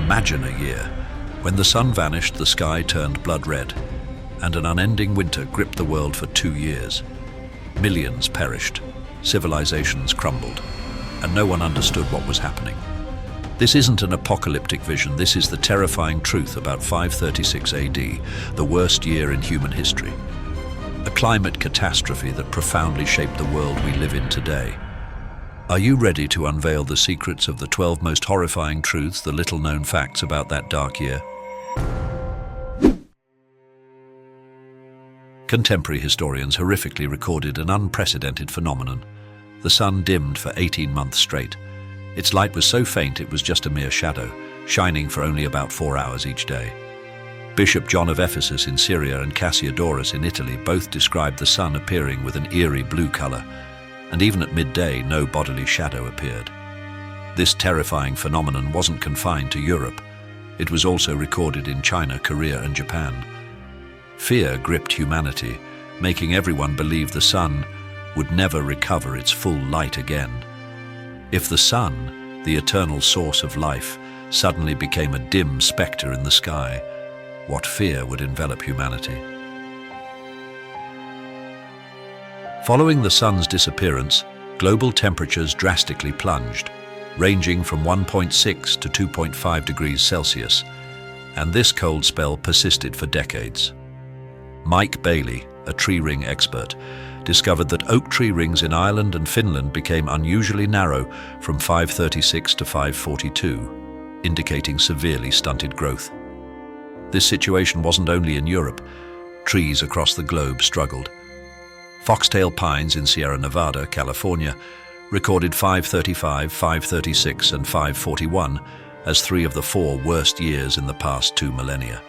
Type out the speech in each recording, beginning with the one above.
imagine a year. When the sun vanished, the sky turned blood red, and an unending winter gripped the world for 2 years. Millions perished, civilizations crumbled, and no one understood what was happening. This isn't an apocalyptic vision, this is the terrifying truth about 536 AD, the worst year in human history. A climate catastrophe that profoundly shaped the world we live in today. Are you ready to unveil the secrets of the 12 most horrifying truths, the little-known facts about that dark year? Contemporary historians horrifically recorded an unprecedented phenomenon. The sun dimmed for 18 months straight. Its light was so faint it was just a mere shadow, shining for only about 4 hours each day. Bishop John of Ephesus in Syria and Cassiodorus in Italy both described the sun appearing with an eerie blue color, and even at midday no bodily shadow appeared. This terrifying phenomenon wasn't confined to Europe. It was also recorded in China, Korea, and Japan. Fear gripped humanity, making everyone believe the sun would never recover its full light again. If the sun, the eternal source of life, suddenly became a dim specter in the sky, what fear would envelop humanity? Following the sun's disappearance, global temperatures drastically plunged, ranging from 1.6 to 2.5 degrees Celsius, and this cold spell persisted for decades. Mike Bailey, a tree ring expert, discovered that oak tree rings in Ireland and Finland became unusually narrow from 536 to 542, indicating severely stunted growth. This situation wasn't only in Europe. Trees across the globe struggled. Foxtail pines in Sierra Nevada, California, recorded 535, 536, and 541 as 3 of the 4 worst years in the past 2 millennia.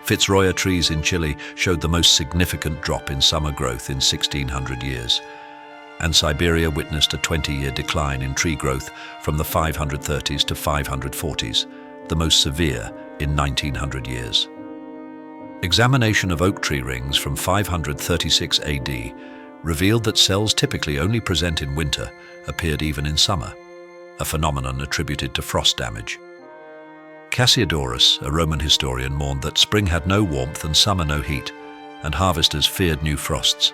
Fitzroy trees in Chile showed the most significant drop in summer growth in 1600 years, and Siberia witnessed a 20-year decline in tree growth from the 530s to 540s, the most severe in 1900 years. Examination of oak tree rings from 536 AD revealed that cells typically only present in winter appeared even in summer, a phenomenon attributed to frost damage. Cassiodorus, a Roman historian, mourned that spring had no warmth and summer no heat, and harvesters feared new frosts.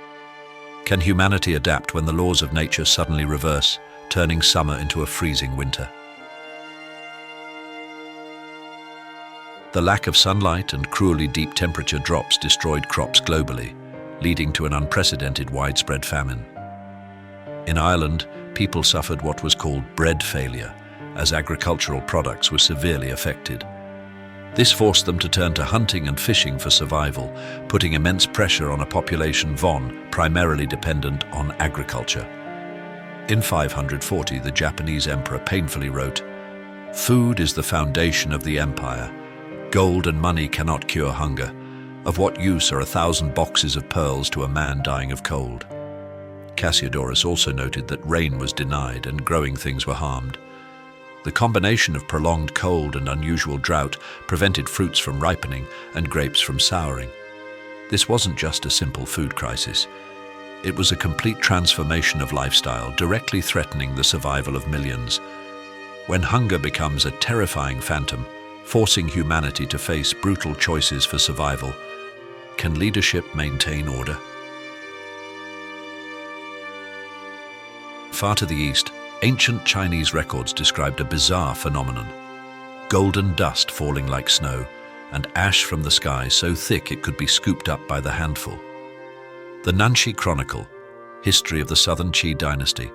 Can humanity adapt when the laws of nature suddenly reverse, turning summer into a freezing winter? The lack of sunlight and cruelly deep temperature drops destroyed crops globally, leading to an unprecedented widespread famine. In Ireland, people suffered what was called bread failure, as agricultural products were severely affected. This forced them to turn to hunting and fishing for survival, putting immense pressure on a population primarily dependent on agriculture. In 540, the Japanese emperor painfully wrote, "Food is the foundation of the empire. Gold and money cannot cure hunger. Of what use are 1,000 boxes of pearls to a man dying of cold?" Cassiodorus also noted that rain was denied and growing things were harmed. The combination of prolonged cold and unusual drought prevented fruits from ripening and grapes from souring. This wasn't just a simple food crisis. It was a complete transformation of lifestyle, directly threatening the survival of millions. When hunger becomes a terrifying phantom, forcing humanity to face brutal choices for survival, can leadership maintain order? Far to the east, ancient Chinese records described a bizarre phenomenon. Golden dust falling like snow, and ash from the sky so thick it could be scooped up by the handful. The Nanxi Chronicle, history of the Southern Qi dynasty,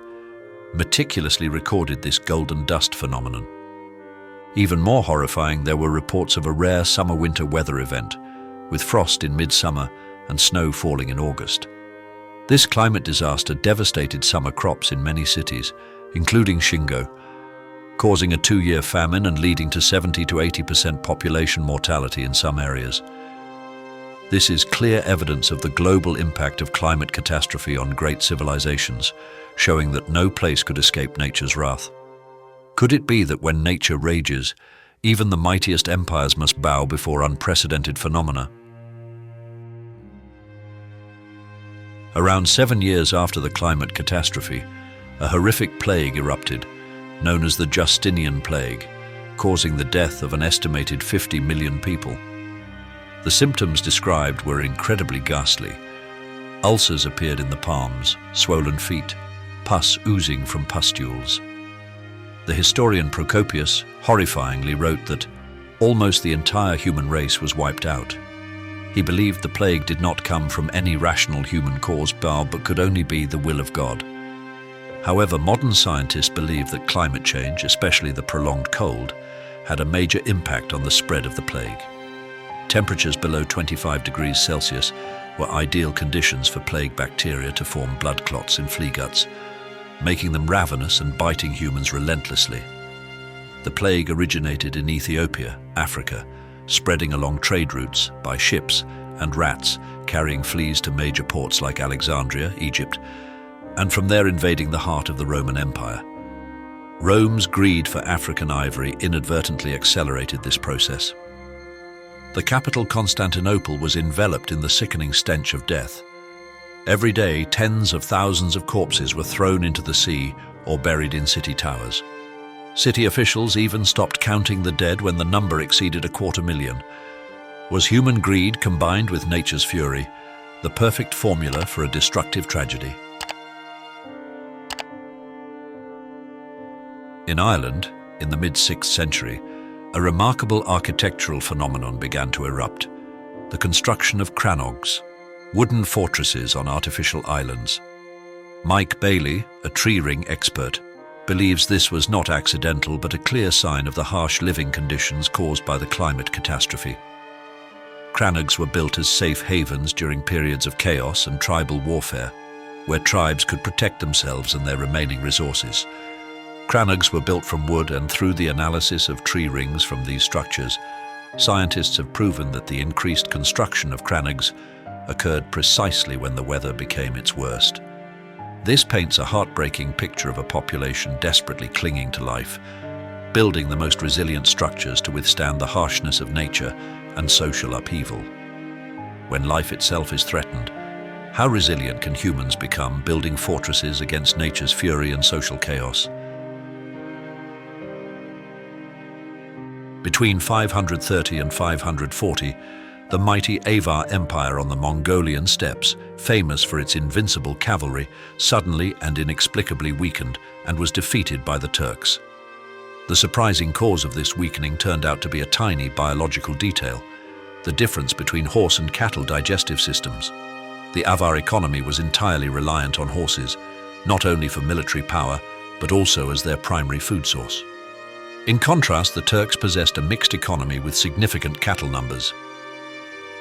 meticulously recorded this golden dust phenomenon. Even more horrifying, there were reports of a rare summer-winter weather event, with frost in midsummer and snow falling in August. This climate disaster devastated summer crops in many cities, including Shingo, causing a 2-year famine and leading to 70 to 80% population mortality in some areas. This is clear evidence of the global impact of climate catastrophe on great civilizations, showing that no place could escape nature's wrath. Could it be that when nature rages, even the mightiest empires must bow before unprecedented phenomena? Around 7 years after the climate catastrophe, a horrific plague erupted, known as the Justinian Plague, causing the death of an estimated 50 million people. The symptoms described were incredibly ghastly. Ulcers appeared in the palms, swollen feet, pus oozing from pustules. The historian Procopius horrifyingly wrote that almost the entire human race was wiped out. He believed the plague did not come from any rational human cause but could only be the will of God. However, modern scientists believe that climate change, especially the prolonged cold, had a major impact on the spread of the plague. Temperatures below 25 degrees Celsius were ideal conditions for plague bacteria to form blood clots in flea guts, making them ravenous and biting humans relentlessly. The plague originated in Ethiopia, Africa, spreading along trade routes by ships and rats carrying fleas to major ports like Alexandria, Egypt, and from there invading the heart of the Roman Empire. Rome's greed for African ivory inadvertently accelerated this process. The capital Constantinople was enveloped in the sickening stench of death. Every day, tens of thousands of corpses were thrown into the sea or buried in city towers. City officials even stopped counting the dead when the number exceeded 250,000. Was human greed combined with nature's fury the perfect formula for a destructive tragedy? In Ireland, in the mid-6th century, a remarkable architectural phenomenon began to erupt: the construction of Cranogs, wooden fortresses on artificial islands. Mike Bailey, a tree ring expert, believes this was not accidental but a clear sign of the harsh living conditions caused by the climate catastrophe. Cranogs were built as safe havens during periods of chaos and tribal warfare, where tribes could protect themselves and their remaining resources. Cranogs were built from wood, and through the analysis of tree rings from these structures, scientists have proven that the increased construction of Cranogs occurred precisely when the weather became its worst. This paints a heartbreaking picture of a population desperately clinging to life, building the most resilient structures to withstand the harshness of nature and social upheaval. When life itself is threatened, how resilient can humans become, building fortresses against nature's fury and social chaos? Between 530 and 540, the mighty Avar Empire on the Mongolian steppes, famous for its invincible cavalry, suddenly and inexplicably weakened and was defeated by the Turks. The surprising cause of this weakening turned out to be a tiny biological detail: the difference between horse and cattle digestive systems. The Avar economy was entirely reliant on horses, not only for military power, but also as their primary food source. In contrast, the Turks possessed a mixed economy with significant cattle numbers.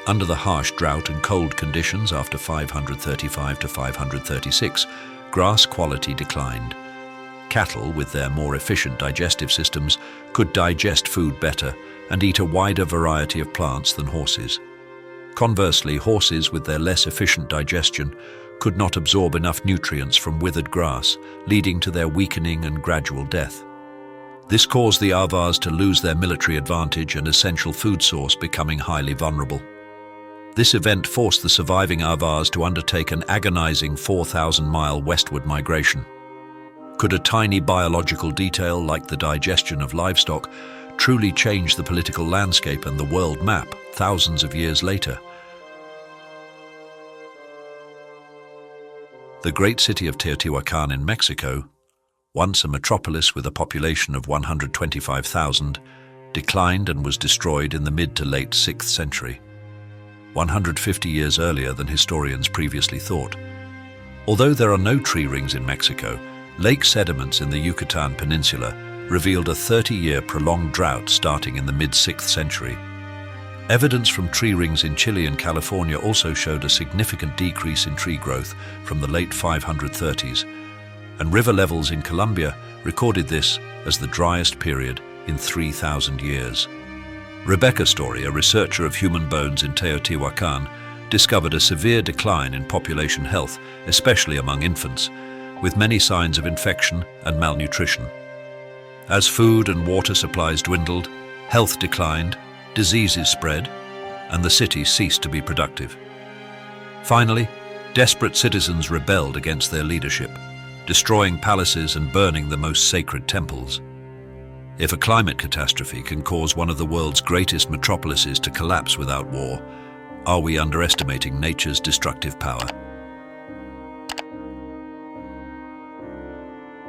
Under the harsh drought and cold conditions after 535 to 536, grass quality declined. Cattle, with their more efficient digestive systems, could digest food better and eat a wider variety of plants than horses. Conversely, horses, with their less efficient digestion, could not absorb enough nutrients from withered grass, leading to their weakening and gradual death. This caused the Avars to lose their military advantage and essential food source, becoming highly vulnerable. This event forced the surviving Avars to undertake an agonizing 4,000-mile westward migration. Could a tiny biological detail like the digestion of livestock truly change the political landscape and the world map thousands of years later? The great city of Teotiwakan in Mexico, once a metropolis with a population of 125,000, declined and was destroyed in the mid to late 6th century, 150 years earlier than historians previously thought. Although there are no tree rings in Mexico, lake sediments in the Yucatan Peninsula revealed a 30-year prolonged drought starting in the mid-6th century. Evidence from tree rings in Chile and California also showed a significant decrease in tree growth from the late 530s, and river levels in Colombia recorded this as the driest period in 3,000 years. Rebecca Story, a researcher of human bones in Teotiwakan, discovered a severe decline in population health, especially among infants, with many signs of infection and malnutrition. As food and water supplies dwindled, health declined, diseases spread, and the city ceased to be productive. Finally, desperate citizens rebelled against their leadership, destroying palaces and burning the most sacred temples. If a climate catastrophe can cause one of the world's greatest metropolises to collapse without war, are we underestimating nature's destructive power?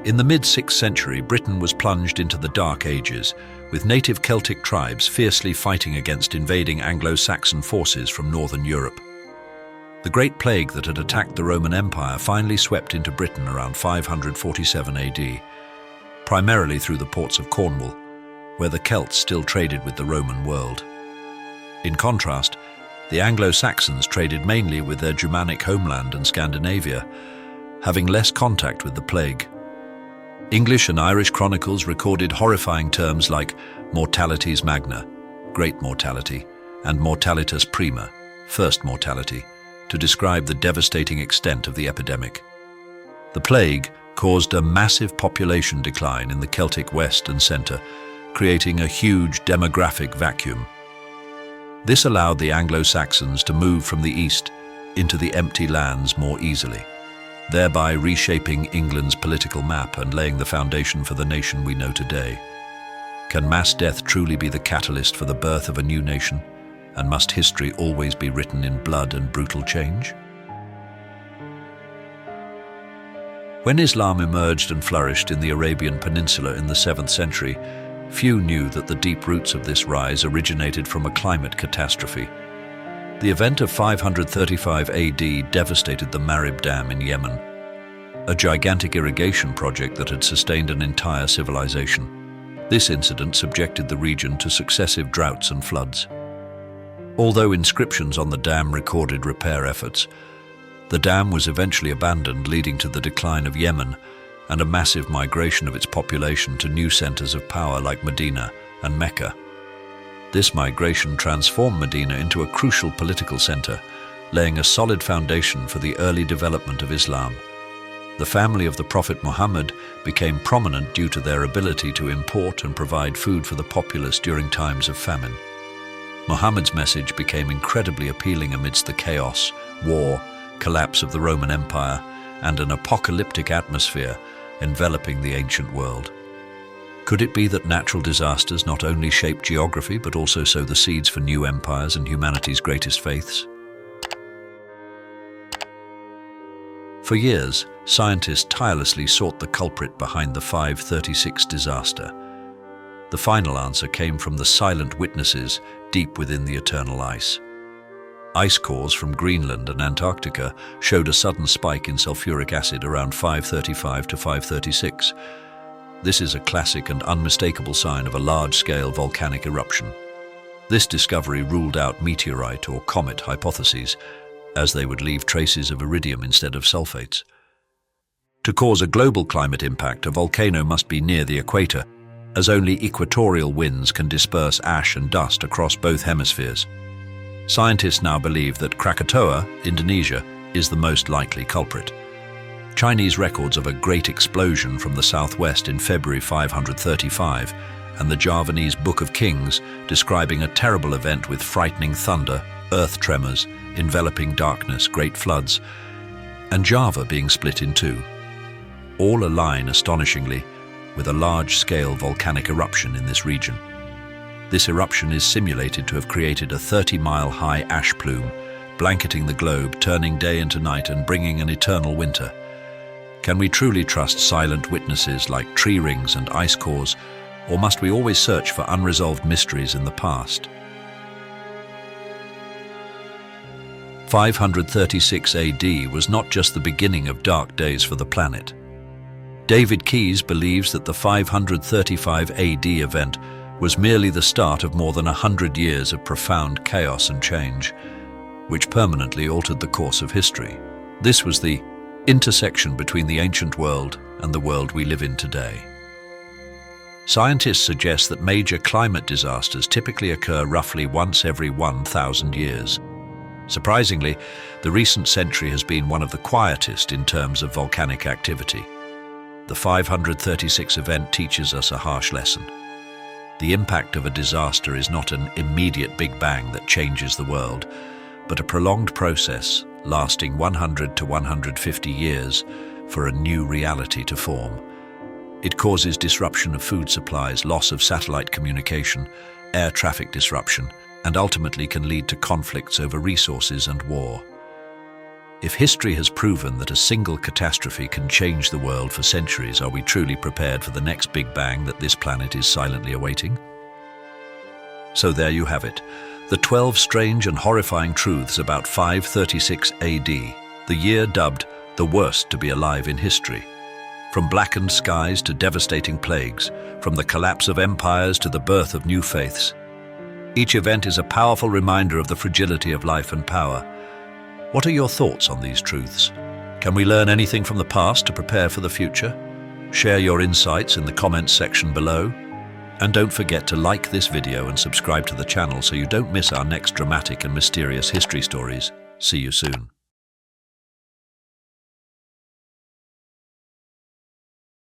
In the mid-6th century, Britain was plunged into the Dark Ages, with native Celtic tribes fiercely fighting against invading Anglo-Saxon forces from northern Europe. The Great Plague that had attacked the Roman Empire finally swept into Britain around 547 AD, primarily through the ports of Cornwall, where the Celts still traded with the Roman world. In contrast, the Anglo-Saxons traded mainly with their Germanic homeland and Scandinavia, having less contact with the plague. English and Irish chronicles recorded horrifying terms like mortalitas magna, great mortality, and mortalitas prima, first mortality, to describe the devastating extent of the epidemic. The plague caused a massive population decline in the Celtic West and Centre, creating a huge demographic vacuum. This allowed the Anglo-Saxons to move from the east into the empty lands more easily, thereby reshaping England's political map and laying the foundation for the nation we know today. Can mass death truly be the catalyst for the birth of a new nation? And must history always be written in blood and brutal change? When Islam emerged and flourished in the Arabian Peninsula in the 7th century, few knew that the deep roots of this rise originated from a climate catastrophe. The event of 535 AD devastated the Marib Dam in Yemen, a gigantic irrigation project that had sustained an entire civilization. This incident subjected the region to successive droughts and floods. Although inscriptions on the dam recorded repair efforts, the dam was eventually abandoned, leading to the decline of Yemen and a massive migration of its population to new centers of power like Medina and Mecca. This migration transformed Medina into a crucial political center, laying a solid foundation for the early development of Islam. The family of the Prophet Muhammad became prominent due to their ability to import and provide food for the populace during times of famine. Muhammad's message became incredibly appealing amidst the chaos, war, collapse of the Roman Empire, and an apocalyptic atmosphere enveloping the ancient world. Could it be that natural disasters not only shape geography but also sow the seeds for new empires and humanity's greatest faiths? For years, scientists tirelessly sought the culprit behind the 536 disaster. The final answer came from the silent witnesses deep within the eternal ice. Ice cores from Greenland and Antarctica showed a sudden spike in sulfuric acid around 535 to 536. This is a classic and unmistakable sign of a large-scale volcanic eruption. This discovery ruled out meteorite or comet hypotheses, as they would leave traces of iridium instead of sulfates. To cause a global climate impact, a volcano must be near the equator, as only equatorial winds can disperse ash and dust across both hemispheres. Scientists now believe that Krakatoa, Indonesia, is the most likely culprit. Chinese records of a great explosion from the southwest in February 535, and the Javanese Book of Kings describing a terrible event with frightening thunder, earth tremors, enveloping darkness, great floods, and Java being split in two. All align astonishingly with a large-scale volcanic eruption in this region. This eruption is simulated to have created a 30-mile-high ash plume, blanketing the globe, turning day into night and bringing an eternal winter. Can we truly trust silent witnesses like tree rings and ice cores, or must we always search for unresolved mysteries in the past? 536 AD was not just the beginning of dark days for the planet. David Keyes believes that the 535 AD event was merely the start of more than 100 years of profound chaos and change, which permanently altered the course of history. This was the intersection between the ancient world and the world we live in today. Scientists suggest that major climate disasters typically occur roughly once every 1,000 years. Surprisingly, the recent century has been one of the quietest in terms of volcanic activity. The 536 event teaches us a harsh lesson. The impact of a disaster is not an immediate Big Bang that changes the world, but a prolonged process lasting 100 to 150 years for a new reality to form. It causes disruption of food supplies, loss of satellite communication, air traffic disruption, and ultimately can lead to conflicts over resources and war. If history has proven that a single catastrophe can change the world for centuries, are we truly prepared for the next Big Bang that this planet is silently awaiting? So there you have it, the 12 strange and horrifying truths about 536 AD, the year dubbed the worst to be alive in history. From blackened skies to devastating plagues, from the collapse of empires to the birth of new faiths. Each event is a powerful reminder of the fragility of life and power. What are your thoughts on these truths? Can we learn anything from the past to prepare for the future? Share your insights in the comments section below. And don't forget to like this video and subscribe to the channel so you don't miss our next dramatic and mysterious history stories. See you soon.